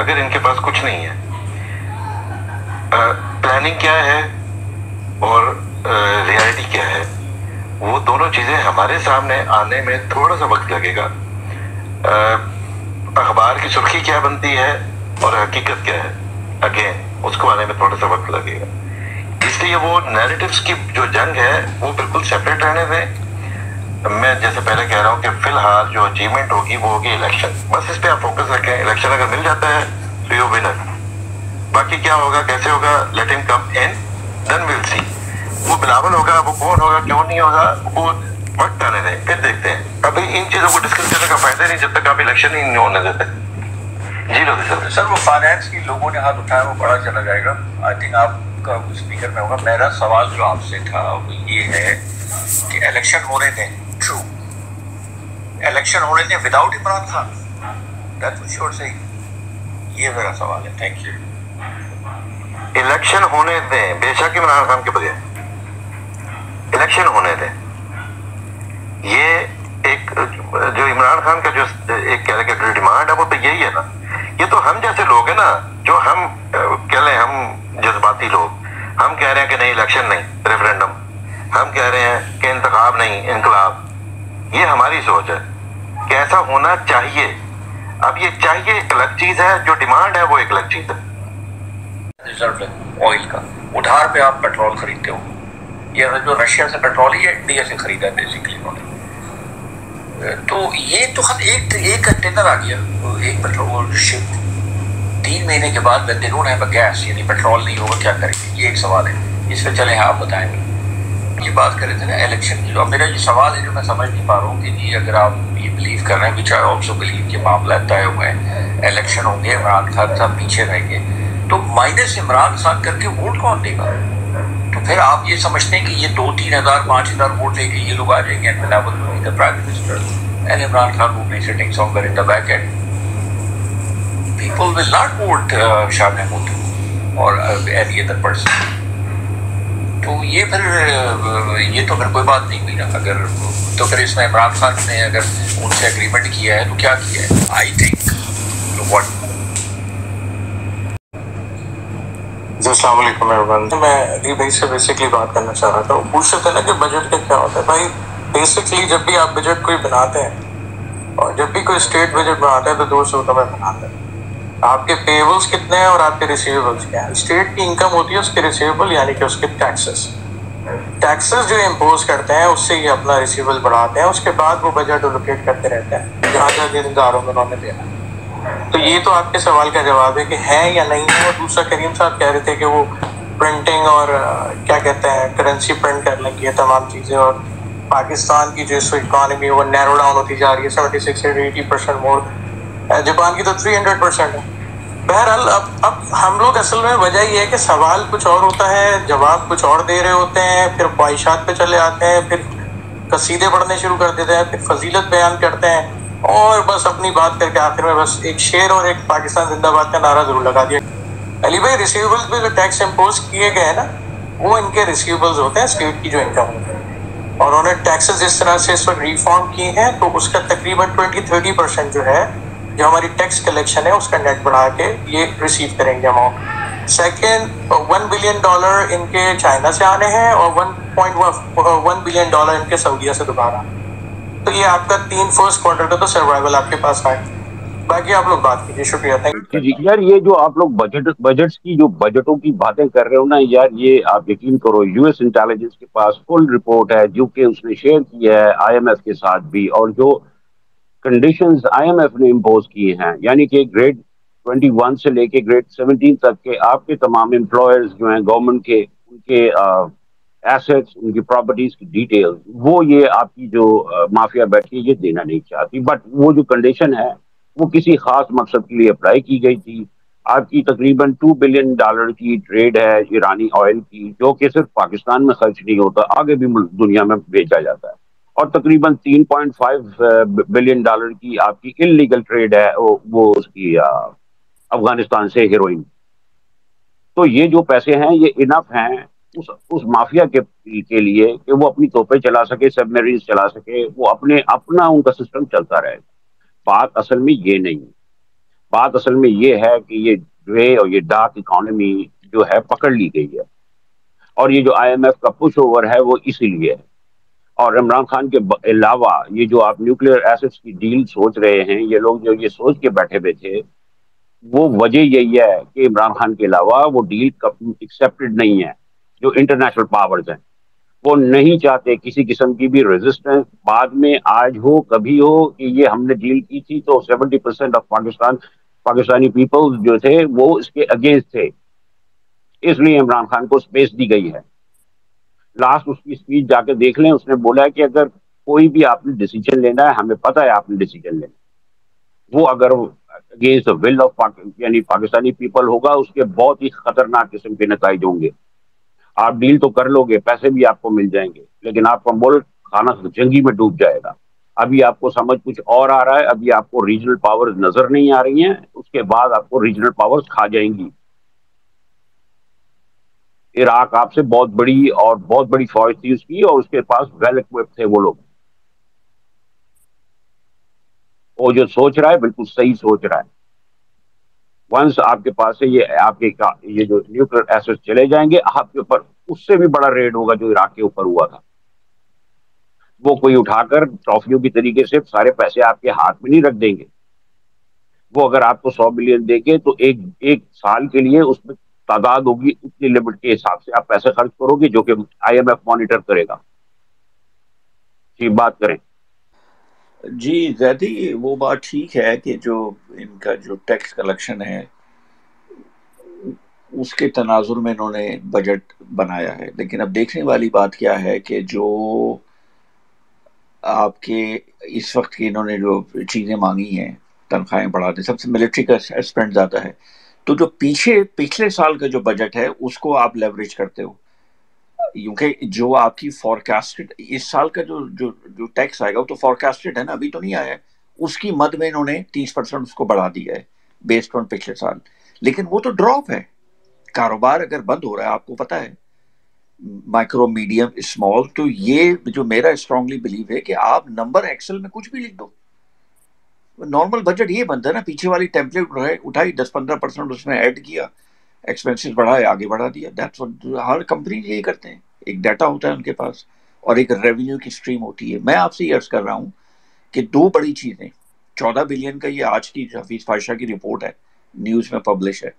اگر ان کے پاس کچھ نہیں ہے. پلاننگ کیا ہے اور ریالٹی کیا ہے، وہ دونوں چیزیں ہمارے سامنے آنے میں تھوڑا سا وقت لگے گا. اخبار کی سرخی کیا بنتی ہے اور حقیقت کیا ہے، اگین اس کو آنے میں تھوڑا سا وقت لگے گا. اس لیے وہ نیریٹیوز کی جو جنگ ہے وہ بالکل سیپریٹ رہنے دیں. میں جیسے پہلے کہہ رہا ہوں کہ فی الحال جو اچیومنٹ ہوگی وہ ہوگی الیکشن. بس اس پہ آپ فوکس رکھیں. الیکشن اگر مل جاتا ہے تو یو ونر. باقی کیا ہوگا، کیسے ہوگا، لیٹ ہم کم ان دین ویل سی. وہ بلاول ہوگا، وہ کون ہوگا، کیوں نہیں ہوگا، وہ وقت آنے دیں، پھر دیکھتے ہیں. ابھی ان چیزوں کو ڈسکس کرنے کا فائدہ نہیں جب تک آپ الیکشن ہی نہیں ہونے دیتے. جی لو سر، وہ فائنینس کی لوگوں نے ہاتھ اٹھایا وہ بڑا چلا جائے گا. آئی تھنک آپ کا اسپیکر میں ہوگا. میرا سوال جو آپ سے تھا وہ یہ ہے کہ الیکشن ہونے دیں. ٹرو، الیکشن ہونے دیں without Imran Khan. That's what you are seeing. یہ میرا سوال ہے. Thank you. الیکشن ہونے دیں، بے شک عمران خان کے بغیر الیکشن ہونے دیں. یہ ایک جو عمران خان کا جو ایک ڈیمانڈ ہے وہ تو یہی ہے نا. یہ تو ہم جیسے لوگ ہیں نا، جو ہم کہہ لیں ہم جذباتی لوگ، ہم کہہ رہے ہیں کہ نہیں الیکشن نہیں ریفرینڈم، ہم کہہ رہے ہیں کہ انتخاب نہیں انقلاب. یہ ہماری سوچ ہے کہ ایسا ہونا چاہیے. اب یہ چاہیے ایک الگ چیز ہے، جو ڈیمانڈ ہے وہ ایک الگ چیز ہے. ریزرو آئل کا ادھار پہ آپ پیٹرول خریدتے ہو. یہ جو رشیا سے پیٹرول ہی انڈیا سے خریدا ہے بیسیکلی انہوں نے. تو یہ تو خود ایک کنٹینر آ گیا، ایک پیٹرول شپ 3 مہینے کے بعد when they don't have a gas، یعنی پیٹرول نہیں ہوگا کیا کریں گے. یہ ایک سوال ہے. اس پہ چلیں آپ بتائیں گے. یہ بات کر رہے تھے نا الیکشن کی. اب میرا یہ سوال ہے جو میں سمجھ نہیں پا رہا ہوں کہ جی اگر آپ یہ بلیو کر رہے ہیں which I also believe کہ معاملہ طے ہوئے ہیں، الیکشن ہوں گے، عمران خان صاحب پیچھے رہیں گے، تو مائنس عمران خان کر کے ووٹ کون دے گا؟ تو پھر آپ یہ سمجھتے ہیں کہ یہ 2-3 ہزار 5 ہزار ووٹ لے کے یہ لوگ آ جائیں گے and Nawaz will be the Prime Minister and Imran Khan will be sitting somewhere in the back end. People will not vote Shah Mahmood or any other person. تو یہ تو پھر کوئی بات نہیں ہوئی نا. اگر تو پھر اس میں عمران خان نے اگر ان سے اگریمنٹ کیا ہے تو کیا کیا ہے؟ I think what. جی السلام علیکم ایوریون. میں علی بھائی سے بیسکلی بات کرنا چاہ رہا تھا. وہ پوچھ رہے تھے نا کہ بجٹ کا کیا ہوتا ہے. بھائی بیسکلی جب بھی آپ بجٹ کوئی بناتے ہیں اور جب بھی کوئی اسٹیٹ بجٹ بناتا ہے تو 2 صورتوں میں بناتا ہے. آپ کے پیبلس کتنے ہیں اور آپ کے ریسیویبلس کیا ہیں. اسٹیٹ کی انکم ہوتی ہے اس کے ریسیویبل، یعنی کہ اس کے ٹیکسز جو امپوز کرتے ہیں اس سے یہ اپنا ریسیویبل بڑھاتے ہیں. اس کے بعد وہ بجٹ الوکیٹ کرتے رہتے ہیں جہاں جہاں جن اداروں میں انہوں نے دینا. تو یہ تو آپ کے سوال کا جواب ہے کہ ہے یا نہیں ہے. اور دوسرا کریم صاحب کہہ رہے تھے کہ وہ پرنٹنگ اور کیا کہتے ہیں کرنسی پرنٹ کرنے کی تمام چیزیں، اور پاکستان کی جو اکانومی وہ نیرو ڈاؤن ہوتی جا رہی ہے 76 سے 80% مور. جاپان کی تو 300% ہے. بہرحال اب ہم لوگ اصل میں وجہ یہ ہے کہ سوال کچھ اور ہوتا ہے، جواب کچھ اور دے رہے ہوتے ہیں، پھر خواہشات پہ چلے آتے ہیں، پھر قصیدے پڑھنے شروع کر دیتے ہیں، پھر فضیلت بیان کرتے ہیں اور بس اپنی بات کر کے آخر میں بس ایک شعر اور ایک پاکستان زندہ باد کا نعرہ ضرور لگا دیا. علی بھائی ریسیویبلز پہ جو ٹیکس امپوز کیے گئے ہیں نا وہ ان کے ریسیویبلز ہوتے ہیں اسٹیٹ کی جو انکم ہوتی ہے. اور انہوں نے ٹیکسز اس طرح سے اس وقت ریفارم کیے ہیں تو اس کا تقریباً 20-30% جو ہے جو ہماری ٹیکس کلیکشن ہے اس کا نیٹ بڑھا کے یہ ریسیو کریں گے اماؤنٹ. سیکنڈ، $1 بلین ان کے چائنا سے آنے ہیں اور $1.1 بلین ان کے سعودیہ سے دوبارہ. تو یہ آپ کا 3 فرسٹ کوارٹر کا تو سروائیول آپ کے پاس آئے. باقی آپ لوگ بات کیجیے. شکریہ. جی یار، یہ جو آپ لوگ بجٹس کی جو بجٹوں کی باتیں کر رہے ہو نا یار، یہ آپ یقین کرو یو ایس انٹیلیجنس کے پاس فل رپورٹ ہے جو کہ اس نے شیئر کی ہے آئی ایم ایف کے ساتھ بھی، اور جو کنڈیشنز آئی ایم ایف نے امپوز کیے ہیں، یعنی کہ گریڈ 21 سے لے کے گریڈ 17 تک کے آپ کے تمام امپلائرز جو ہیں گورنمنٹ کے، ان کے ایسٹس، ان کی پراپرٹیز کی ڈیٹیل، وہ یہ آپ کی جو مافیا بیٹھی ہے یہ دینا نہیں چاہتی. بٹ وہ جو کنڈیشن ہے وہ کسی خاص مقصد کے لیے اپلائی کی گئی تھی. آپ کی تقریباً $2 بلین کی ٹریڈ ہے ایرانی آئل کی، جو کہ صرف پاکستان میں خرچ نہیں ہوتا، آگے بھی دنیا میں بیچا جاتا ہے. اور تقریباً $3.5 بلین کی آپ کی انلیگل ٹریڈ ہے وہ اس کی افغانستان سے ہیروئن. تو یہ جو پیسے ہیں یہ انف ہیں اس مافیا کے لیے کہ وہ اپنی توپیں چلا سکے، سب میرینز چلا سکے، وہ اپنا ان کا سسٹم چلتا رہے. بات اصل میں یہ نہیں. بات اصل میں یہ ہے کہ یہ گرے اور یہ ڈارک اکانومی جو ہے پکڑ لی گئی ہے، اور یہ جو آئی ایم ایف کا پش اوور ہے وہ اسی لیے ہے۔ اور عمران خان کے علاوہ یہ جو آپ نیوکلیر ایسٹس کی ڈیل سوچ رہے ہیں، یہ لوگ جو یہ سوچ کے بیٹھے ہوئے تھے، وہ وجہ یہی ہے کہ عمران خان کے علاوہ وہ ڈیل ایکسیپٹڈ نہیں ہے۔ جو انٹرنیشنل پاورز ہیں وہ نہیں چاہتے کسی قسم کی بھی ریزسٹنس بعد میں آج ہو کبھی ہو کہ یہ ہم نے ڈیل کی تھی تو 70% آف پاکستانی پیپل جو تھے وہ اس کے اگینسٹ تھے، اس لیے عمران خان کو سپیس دی گئی ہے۔ لاسٹ اس کی اسپیچ جا کے دیکھ لیں، اس نے بولا ہے کہ اگر کوئی بھی آپ نے ڈیسیجن لینا ہے، ہمیں پتہ ہے آپ نے ڈیسیجن لینا ہے، وہ اگر اگینسٹ ول آف یعنی پاکستانی پیپل ہوگا، اس کے بہت ہی خطرناک قسم کے نتائج ہوں گے۔ آپ ڈیل تو کر لو گے، پیسے بھی آپ کو مل جائیں گے، لیکن آپ کا ملک خانہ جنگی میں ڈوب جائے گا۔ ابھی آپ کو سمجھ کچھ اور آ رہا ہے، ابھی آپ کو ریجنل پاورز نظر نہیں آ رہی ہیں، اس کے بعد آپ کو ریجنل پاورز کھا جائیں گی۔ عراق آپ سے بہت بڑی فوج تھی اس کی، اور اس کے پاس ویل اکوپڈ تھے وہ لوگ۔ وہ جو سوچ رہا ہے بالکل صحیح سوچ رہا ہے۔ ونس آپ کے پاس سے یہ جو نیوکلیر ایسٹ چلے جائیں گے، آپ کے اوپر اس سے بھی بڑا ریڈ ہوگا جو عراق کے اوپر ہوا تھا۔ وہ کوئی اٹھا کر ٹرافیوں کی طریقے سے سارے پیسے آپ کے ہاتھ میں نہیں رکھ دیں گے۔ وہ اگر آپ کو 100 بلین دے کے تو ایک سال کے لیے اس میں تعداد ہوگی، اتنی لمٹ کے حساب سے آپ پیسے خرچ کرو گے جو کہ آئی ایم ایف مانیٹر کرے گا۔ جی بات کریں۔ جی زیدی، وہ بات ٹھیک ہے کہ جو ان کا جو ٹیکس کلیکشن ہے اس کے تناظر میں انہوں نے بجٹ بنایا ہے، لیکن اب دیکھنے والی بات کیا ہے کہ جو آپ کے اس وقت کی انہوں نے جو چیزیں مانگی ہیں، تنخواہیں بڑھا دیں، سب سے ملٹری کا اسپینڈ زیادہ ہے، تو جو پچھلے سال کا جو بجٹ ہے اس کو آپ لیوریج کرتے ہو، کیونکہ جو آپ کی فورکاسٹڈ اس سال کا جو ٹیکس آئے گا وہ تو فورکاسٹڈ ہے نا، ابھی تو نہیں آیا ہے، اس کی مد میں انہوں نے 30% اس کو بڑھا دیا ہے بیسڈ آن پچھلے سال، لیکن وہ تو ڈراپ ہے۔ کاروبار اگر بند ہو رہا ہے، آپ کو پتا ہے، مائکرو میڈیم اسمال، تو یہ جو میرا اسٹرانگلی بلیو ہے کہ آپ نمبر ایکسل میں کچھ بھی لکھ دو۔ نارمل بجٹ یہ بنتا ہے نا، پیچھے والی ٹیمپلیٹ اٹھائی، 10-15% اس میں ایڈ کیا، ایکسپینسز بڑھائے، آگے بڑھا دیا۔ دیٹس واٹ ہر کمپنی یہی کرتے ہیں، ایک ڈیٹا ہوتا ہے ان کے پاس اور ایک ریونیو کی اسٹریم ہوتی ہے۔ میں آپ سے یہ عرض کر رہا ہوں کہ دو بڑی چیزیں، 14 بلین کا یہ آج کی حفیظ پاشا کی رپورٹ ہے، نیوز میں پبلش ہے،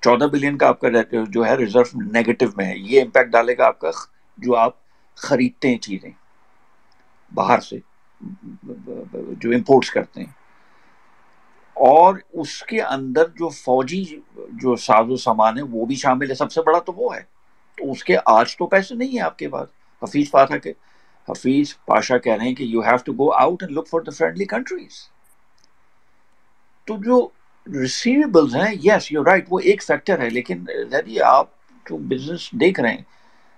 14 بلین کا آپ کا جو ہے ریزرو نیگیٹو میں ہے۔ یہ امپیکٹ ڈالے گا آپ کا جو آپ خریدتے ہیں چیزیں باہر سے، جو امپورٹس کرتے ہیں، اور اس کے اندر جو فوجی جو ساز و سامان ہے وہ بھی شامل ہے، سب سے بڑا تو وہ ہے۔ تو اس کے آج تو پیسے نہیں ہیں آپ کے پاس۔ حفیظ پاشا کہہ رہے ہیں کہ you have to go out and look for the friendly countries. تو جو ریسیویبلز ہیں، یس یو رائٹ، وہ ایک فیکٹر ہے، لیکن آپ جو بزنس دیکھ رہے ہیں،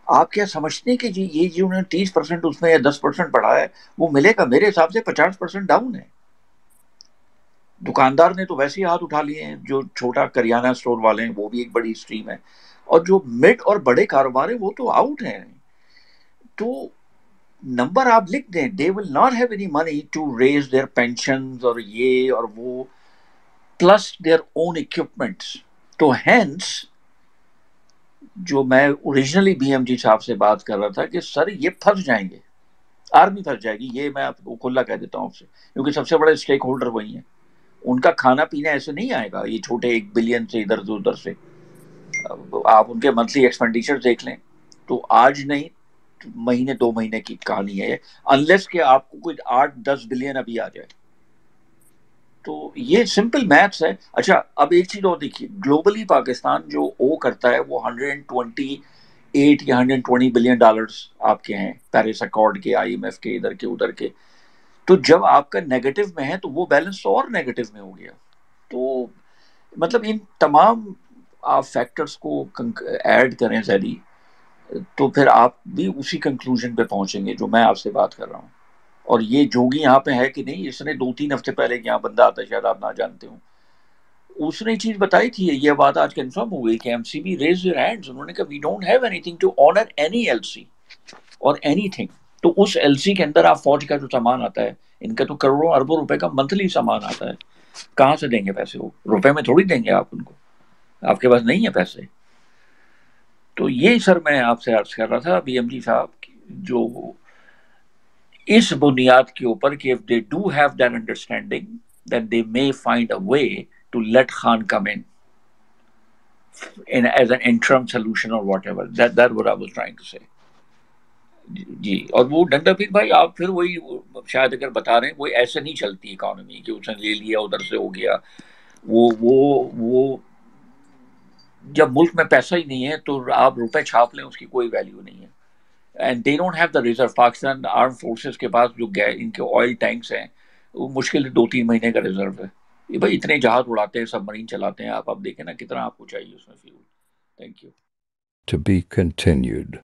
آپ کیا سمجھتے ہیں کہ جی یہ جو انہوں نے 30% اس میں یا 10% بڑھایا ہے وہ ملے گا؟ میرے حساب سے 50% ڈاؤن ہے۔ دکاندار نے تو ویسے ہی ہاتھ اٹھا لیے ہیں، جو چھوٹا کریانہ اسٹور والے ہیں وہ بھی ایک بڑی اسٹریم ہے، اور جو مڈ اور بڑے کاروبار ہیں وہ تو آؤٹ ہیں۔ تو نمبر آپ لکھ دیں، they will not have any money to raise their pensions اور یہ اور وہ plus their own equipments۔ تو hence جو میں اوریجنلی بی ایم جی صاحب سے بات کر رہا تھا کہ سر یہ پھنس جائیں گے، آرمی پھنس جائے گی، یہ میں آپ کو کھلا کہہ دیتا ہوں آپ سے، کیونکہ سب سے بڑے اسٹیک ہولڈر وہی ہیں۔ ان کا کھانا پینا ایسے نہیں آئے گا یہ چھوٹے 1 بلین سے ادھر سے۔ آپ ان کے منتھلی ایکسپینڈیچر دیکھ لیں تو آج نہیں، مہینے 2 مہینے کی کہانی ہے، انلیس کہ آپ کو کوئی 8-10 بلین ابھی آ جائے۔ تو یہ سمپل میتھس ہے۔ اچھا اب ایک چیز اور دیکھیے، گلوبلی پاکستان جو او کرتا ہے وہ 128 یا 120 بلین ڈالرز آپ کے ہیں، پیرس اکارڈ کے، آئی ایم ایف کے، ادھر کے ادھر کے۔ تو جب آپ کا نیگیٹو میں ہے تو وہ بیلنس اور نیگیٹو میں ہو گیا۔ تو مطلب ان تمام آپ فیکٹرز کو ایڈ کریں زیادی، تو پھر آپ بھی اسی کنکلوژن پہ پہنچیں گے جو میں آپ سے بات کر رہا ہوں۔ اور یہ جوگی یہاں پہ ہے کہ نہیں، اس نے 2-3 ہفتے پہلے یہاں بندہ آتا ہے، شاید آپ نہ جانتے ہوں، اس نے چیز بتائی تھی، یہ بات آج کنفرم ہو گئی کہ M C B raise your hands, انہوں نے کہا we don't have anything to honour any L C اور اینی تھنگ۔ تو اس ایل سی کے اندر آپ فوج کا جو سامان آتا ہے، ان کا تو کروڑوں اربوں روپے کا منتھلی سامان آتا ہے، کہاں سے دیں گے پیسے؟ وہ روپے میں تھوڑی دیں گے آپ ان کو، آپ کے پاس نہیں ہے پیسے. تو یہ سر میں آپ سے عرض کر رہا تھا بی ایم جی صاحب، جو اس بنیاد کے اوپر کہ if they do have that understanding that they may find a way to let Khan come in as an interim solution or whatever. That's what I was trying to say. جی. اور وہ ڈنڈا پیر بھائی آپ پھر وہی شاید اگر بتا رہے ہیں، وہ ایسے نہیں چلتی اکانومی کہ اس نے لے لیا ادھر سے ہو گیا. وہ جب ملک میں پیسہ ہی نہیں ہے تو آپ روپے چھاپ لیں، اس کی کوئی ویلیو نہیں ہے. And they don't have the reserve. Pakistan arm forces کے پاس جو ان کے آئل ٹینکس ہیں وہ مشکل 2-3 مہینے کا ریزرو ہے. یہ بھائی اتنے جہاز اڑاتے ہیں، سب مرین چلاتے ہیں، آپ دیکھیں نا کتنا آپ کو چاہیے اس میں fuel. Thank you. To be continued.